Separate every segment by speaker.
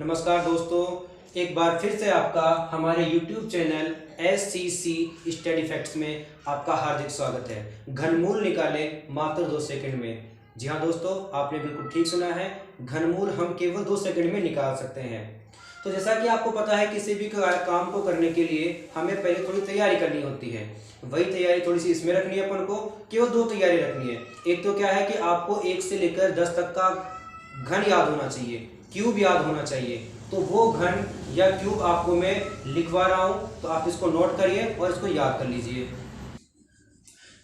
Speaker 1: नमस्कार दोस्तों, एक बार फिर से आपका हमारे YouTube channel SCC study facts में आपका हार्दिक स्वागत है। घनमूल निकालें मात्र 2 सेकंड में। जी हाँ दोस्तों, आपने बिल्कुल ठीक सुना है, घनमूल हम केवल 2 सेकंड में निकाल सकते हैं। तो जैसा कि आपको पता है, किसी भी काम को करने के लिए हमें पहले थोड़ी तैयारी करनी होती है। वही तैयारी थोड़ी सी इसमें रखनी है अपन को, केवल 2 तैयारी रखनी है। एक तो क्या है कि आपको 1 से लेकर 10 तक का घन याद होना चाहिए, क्यूब याद होना चाहिए। तो वो घन या क्यूब आपको मैं लिखवा रहा हूं, तो आप इसको नोट करिए और इसको याद कर लीजिए।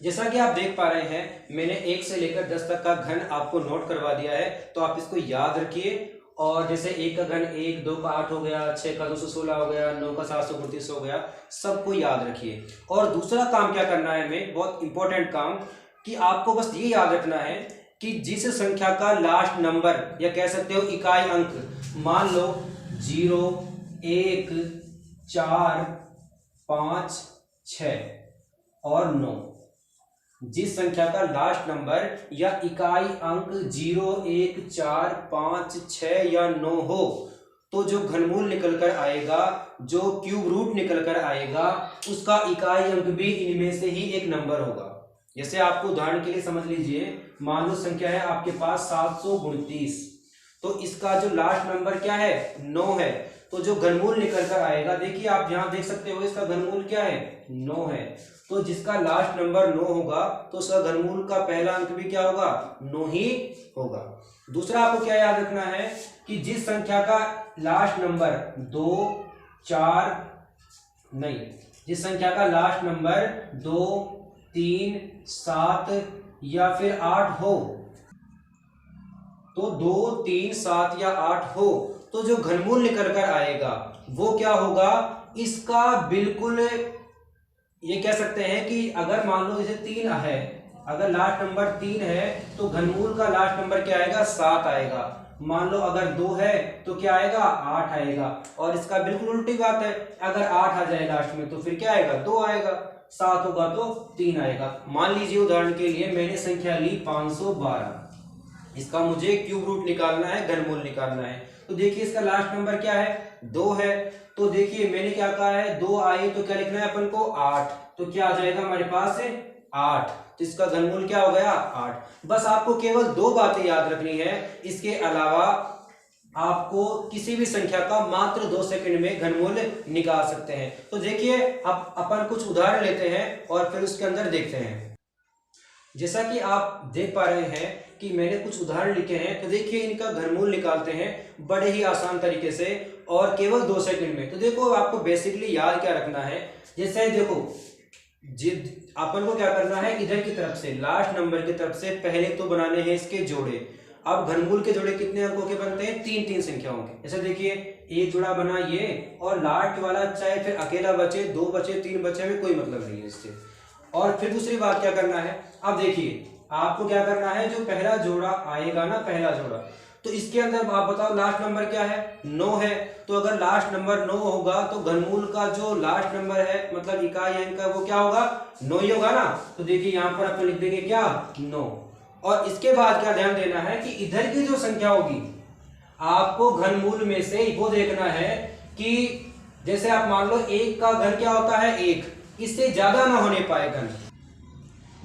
Speaker 1: जैसा कि आप देख पा रहे हैं, मैंने 1 से लेकर 10 तक का घन आपको नोट करवा दिया है, तो आप इसको याद रखिए। और जैसे 1 का घन 1, 2 का 8 हो गया, 6 का 216 हो गया, 9 का 732 हो गया, सबको याद रखिए। और दूसरा काम क्या करना है, हमें बहुत इंपॉर्टेंट काम, कि आपको बस ये याद रखना है कि जिस संख्या का लास्ट नंबर या कह सकते हो इकाई अंक, मान लो 0, 1, 4, 5, 6 और 9, जिस संख्या का लास्ट नंबर या इकाई अंक 0, 1, 4, 5, 6 या 9 हो, तो जो घनमूल निकल कर आएगा, जो क्यूब रूट निकल कर आएगा, उसका इकाई अंक भी इनमें से ही एक नंबर होगा। जैसे आपको उदाहरण के लिए समझ लीजिए, मान लो संख्या है आपके पास 729, तो इसका जो लास्ट नंबर क्या है, 9 है। तो जो घनमूल निकल कर आएगा, देखिए आप यहां देख सकते हो, इसका घनमूल क्या है, 9 है। तो जिसका लास्ट नंबर 9 होगा, तो उसका घनमूल का पहला अंक भी क्या होगा, 9 ही होगा। दूसरा आपको क्या याद रखना है कि जिस संख्या का लास्ट नंबर 2, 4 नहीं, जिस संख्या का लास्ट नंबर 2, 3, 7 या फिर 8 हो, तो 2, 3, 7 या 8 हो, तो जो घनमूल निकल कर आएगा वो क्या होगा, इसका बिल्कुल, ये कह सकते हैं कि अगर मान लो इसे 3 है, अगर लास्ट नंबर 3 है, तो घनमूल का लास्ट नंबर क्या आएगा, 7 आएगा। मान लो अगर 2 है तो क्या आएगा, 8 आएगा। और इसका बिल्कुल उल्टी बात है, अगर 8 आ जाए लास्ट में तो फिर क्या आएगा, 2 आएगा। 7 होगा तो 3 आएगा। मान लीजिए उदाहरण के लिए मैंने संख्या ली 512, इसका मुझे क्यूब रूट निकालना है, घनमूल निकालना है। तो देखिए इसका लास्ट नंबर क्या है, 2 है। तो देखिए मैंने क्या कहा है, 2 आए तो क्या लिखना है अपन को, 8। तो क्या आ जाएगा हमारे पास है 8, तो इसका घनमूल क्या हो गया, 8। बस आपको केवल 2 बातें याद रखनी है, इसके अलावा आपको किसी भी संख्या का मात्र 2 सेकंड में घनमूल निकाल सकते हैं। तो देखिए अब अपन कुछ उदाहरण लेते हैं और फिर उसके अंदर देखते हैं। जैसा कि आप देख पा रहे हैं कि मैंने कुछ उदाहरण लिखे हैं, तो देखिए इनका घनमूल निकालते हैं बड़े ही आसान तरीके से और केवल 2 सेकंड में। तो देखो आपको बेसिकली याद क्या रखना है, जैसे देखो अपन को क्या करना है, इधर की तरफ से लास्ट नंबर की तरफ से पहले तो बनाने हैं इसके जोड़े। अब घनमूल के जोड़े कितने अंकों के बनते हैं, 3-3 संख्याओं के। जैसे देखिए एक जोड़ा बना ये, और लास्ट वाला चाहे फिर अकेला बचे, 2 बचे, 3 बचे, में कोई मतलब नहीं है इससे। और फिर दूसरी बात क्या करना है, अब देखिए आपको क्या करना है, जो पहला जोड़ा आएगा ना, पहला जोड़ा, तो इसके अंदर आप बताओ लास्ट नंबर क्या है, 9 है। तो अगर लास्ट नंबर 9 होगा तो घनमूल का जो लास्ट नंबर है, मतलब इकाई अंक का, वो क्या होगा, 9 ही होगा ना। तो देखिए यहां पर अपन लिख देंगे क्या, 9। और इसके बाद क्या ध्यान देना है कि इधर की जो संख्या होगी, आपको घनमूल में से वो देखना है कि जैसे आप मान लो 1 का घन क्या होता है, 1, इससे ज्यादा ना होने पाए घन,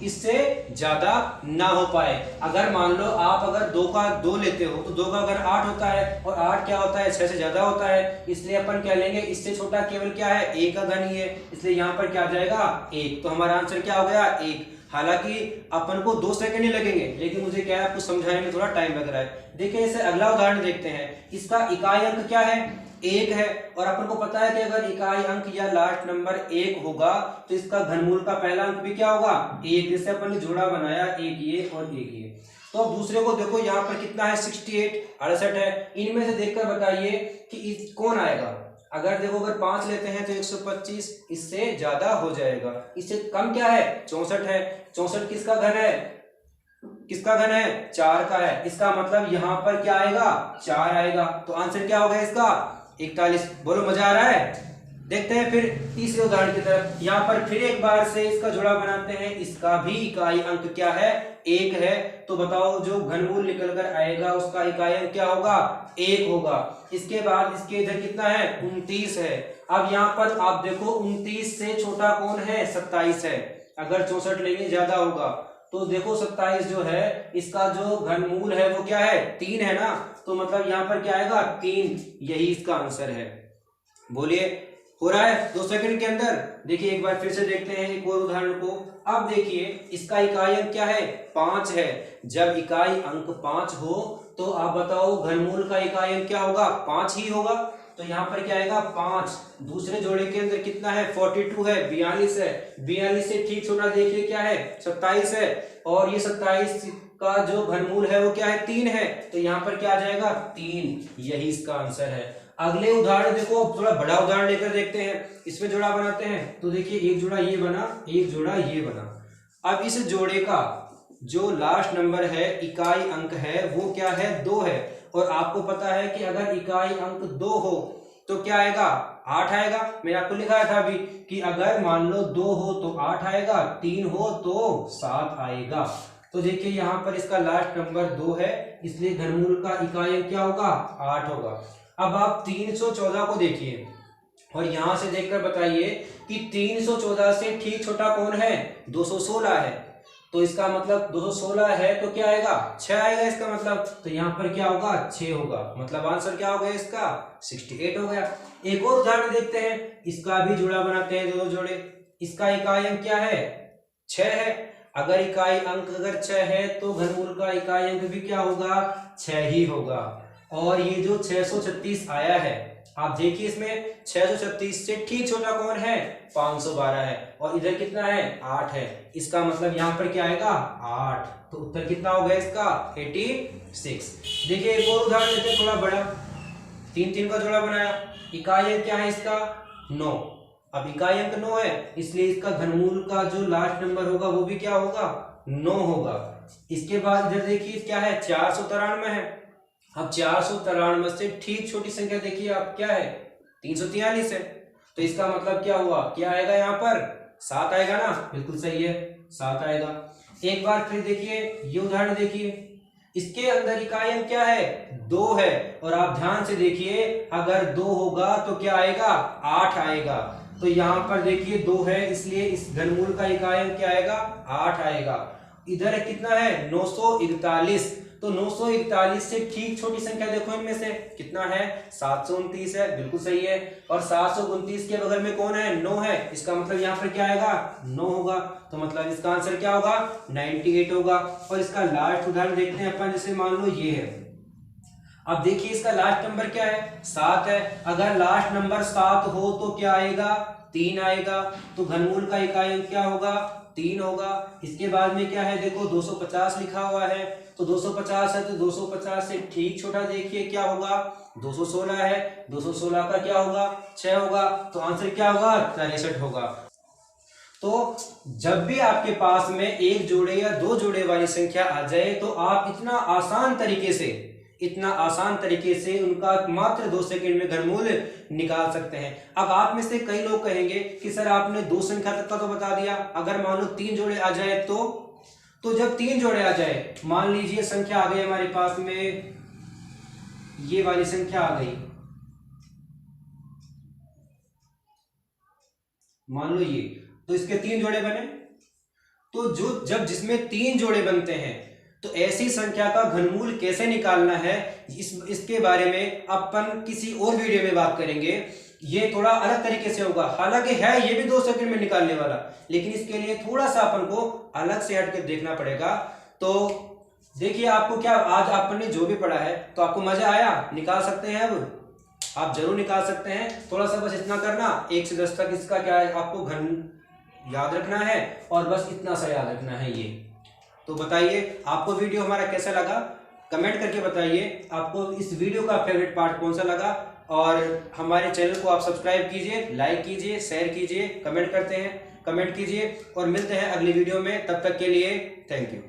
Speaker 1: इससे ज्यादा ना हो पाए। अगर मान लो आप अगर 2 का 2 लेते हो, तो 2 का घन 8 होता है, और 8 क्या होता है, 6 से ज्यादा होता है। इसलिए अपन क्या लेंगे, इससे छोटा केवल क्या है, 1 का घन ही है, इसलिए यहाँ पर क्या आ जाएगा, 1। तो हमारा आंसर क्या हो गया, 1। हालांकि अपन को 2 सेकंड ही लगेंगे, लेकिन मुझे क्या है, आपको समझाने में थोड़ा टाइम लग रहा है। देखिए इसे अगला उदाहरण देखते हैं। इसका इकाई अंक क्या है, 1 है, और अपन को पता है कि अगर इकाई अंक या लास्ट नंबर 1 होगा, तो इसका घनमूल का पहला अंक भी क्या होगा, 1। जैसे अपन ने जोड़ा बनाया, 1 ये और 1 ये। तो अब दूसरे को देखो, यहाँ पर कितना है, 68, 68 है। इनमें से देखकर बताइए कि कौन आएगा। अगर देखो अगर 5 लेते हैं तो 125, इससे ज्यादा हो जाएगा। इससे कम क्या है, 64 है। 64 किसका घन है, किसका घन है, 4 का है। इसका मतलब यहाँ पर क्या आएगा, 4 आएगा। तो आंसर क्या होगा इसका, 41। बोलो मजा आ रहा है। देखते हैं फिर तीसरे उदाहरण की तरफ। यहाँ पर फिर एक बार से इसका जुड़ा बनाते हैं। इसका भी इकाई अंक क्या है, 1 है। तो बताओ जो घनमूल निकल कर आएगा उसका इकाई अंक क्या होगा, 1 होगा। इसके बाद इसके इधर कितना है, 29 है। अब यहाँ पर आप देखो 29 से छोटा कौन है, 27 है। अगर 64 लेंगे ज्यादा होगा, तो देखो 27 जो है इसका जो घनमूल है वो क्या है, 3 है ना। तो मतलब यहाँ पर क्या आएगा, 3। यही इसका आंसर है। बोलिए हो रहा है 2 सेकंड के अंदर। देखिए एक बार फिर से देखते हैं एक और उदाहरण को। अब देखिए इसका इकाई अंक क्या है, 5 है। जब इकाई अंक 5 हो तो आप बताओ घनमूल का इकाई अंक क्या होगा, 5 ही होगा। तो यहाँ पर क्या आएगा, 5। दूसरे जोड़े के अंदर कितना है, 42 है, 42 है। 42 से ठीक छोटा देखिए क्या है, 27 है। और ये 27 का जो घनमूल है वो क्या है, 3 है। तो यहाँ पर क्या आ जाएगा, 3। यही इसका आंसर है। अगले उदाहरण देखो, थोड़ा बड़ा उदाहरण लेकर देखते हैं। इसमें जोड़ा बनाते हैं। तो देखिए एक जोड़ा ये बना, एक जोड़ा ये बना। अब इस जोड़े का जो लास्ट नंबर है, इकाई अंक है, वो क्या है, 2 है। और आपको पता है कि अगर इकाई अंक 2 हो तो क्या आएगा, 8 आएगा। मैंने आपको लिखाया था अभी कि अगर मान लो 2 हो तो 8 आएगा, 3 हो तो 7 आएगा। तो देखिए यहाँ पर इसका लास्ट नंबर 2 है, इसलिए घनमूल का इकाई अंक क्या होगा, 8 होगा। अब आप 314 को देखिए और यहां से देखकर बताइए कि 314 से ठीक छोटा कौन है, 216 है। तो इसका मतलब 216 है तो क्या आएगा, 6 आएगा इसका मतलब। तो यहाँ पर क्या होगा, 6 होगा। मतलब आंसर क्या हो गया इसका, 68 हो गया। एक और उदाहरण देखते हैं। इसका भी जोड़ा बनाते हैं, दो जोड़े। इसका इकाई अंक क्या है, 6 है। अगर इकाई अंक अगर 6 है तो घनमूल का इकाई अंक भी क्या होगा, 6 ही होगा। और ये जो 636 आया है, आप देखिए इसमें 636 से ठीक छोटा कौन है, 512 है। और इधर कितना है, 8 है। इसका मतलब यहाँ पर क्या आएगा, 8। तो उत्तर कितना हो गया इसका, 86। देखिए एक और उदाहरण लेते हैं थोड़ा बड़ा। 3 का जोड़ा बनाया। इकाई अंक क्या है इसका, 9। अब इकाई अंक 9 है, इसलिए इसका घनमूल का जो लास्ट नंबर होगा वो भी क्या होगा, 9 होगा। इसके बाद इधर देखिए क्या है, 493 है। अब 493 से ठीक छोटी संख्या देखिए आप क्या है, 343 है। तो इसका मतलब क्या हुआ, क्या आएगा यहाँ पर, 7 आएगा ना। बिल्कुल सही है, 7 आएगा। एक बार फिर देखिए ये उदाहरण देखिए। इसके अंदर इकाई अंक क्या है, 2 है। और आप ध्यान से देखिए अगर 2 होगा तो क्या आएगा, 8 आएगा। तो यहाँ पर देखिए 2 है, इसलिए इस घनमूल का इकाई अंक क्या आएगा, 8 आएगा। इधर कितना है, 941। तो 941 से ठीक छोटी संख्या देखो इनमें से कितना है, 729 है। बिल्कुल सही है। और 729 के बगल में कौन है, 9 है। इसका मतलब यहाँ पर क्या आएगा, 9 होगा। तो मतलब इसका आंसर क्या होगा, 98 होगा। और इसका लास्ट उदाहरण देखते हैं अपन। जैसे मान लो ये है। अब देखिए इसका लास्ट नंबर क्या है, 7 है। अगर लास्ट नंबर 7 हो तो क्या आएगा, 3 आएगा। तो घनमूल का इकाई अंक क्या होगा, 3 होगा। इसके बाद में क्या है, देखो 250 लिखा हुआ है। तो 250 है तो 250 से ठीक छोटा देखिए क्या होगा, 216 है। 216 का क्या होगा, 6 होगा। तो आंसर क्या होगा, 63 होगा। तो जब भी आपके पास में एक जोड़े या 2 जोड़े वाली संख्या आ जाए तो आप इतना आसान तरीके से उनका मात्र 2 सेकंड में घनमूल निकाल सकते हैं। अब आप में से कई लोग कहेंगे कि सर आपने 2 संख्या तक का तो बता दिया, अगर मान लो 3 जोड़े आ जाए तो जब 3 जोड़े आ जाए, मान लीजिए संख्या आ गई हमारे पास में, ये वाली संख्या आ गई, मान लो ये, तो इसके 3 जोड़े बने। तो जब जिसमें 3 जोड़े बनते हैं तो ऐसी संख्या का घनमूल कैसे निकालना है, इसके बारे में अपन किसी और वीडियो में बात करेंगे। ये थोड़ा अलग तरीके से होगा, हालांकि है ये भी 2 सेकंड में निकालने वाला, लेकिन इसके लिए थोड़ा सा अपन को अलग से हट के देखना पड़ेगा। तो देखिए आपको क्या, आज आपने जो भी पढ़ा है तो आपको मजा आया, निकाल सकते हैं। अब आप जरूर निकाल सकते हैं। थोड़ा सा बस इतना करना, 1 से 10 तक इसका क्या है आपको घन याद रखना है, और बस इतना सा याद रखना है ये। तो बताइए आपको वीडियो हमारा कैसा लगा, कमेंट करके बताइए आपको इस वीडियो का फेवरेट पार्ट कौन सा लगा। और हमारे चैनल को आप सब्सक्राइब कीजिए, लाइक कीजिए, शेयर कीजिए, कमेंट कीजिए। और मिलते हैं अगली वीडियो में, तब तक के लिए थैंक यू।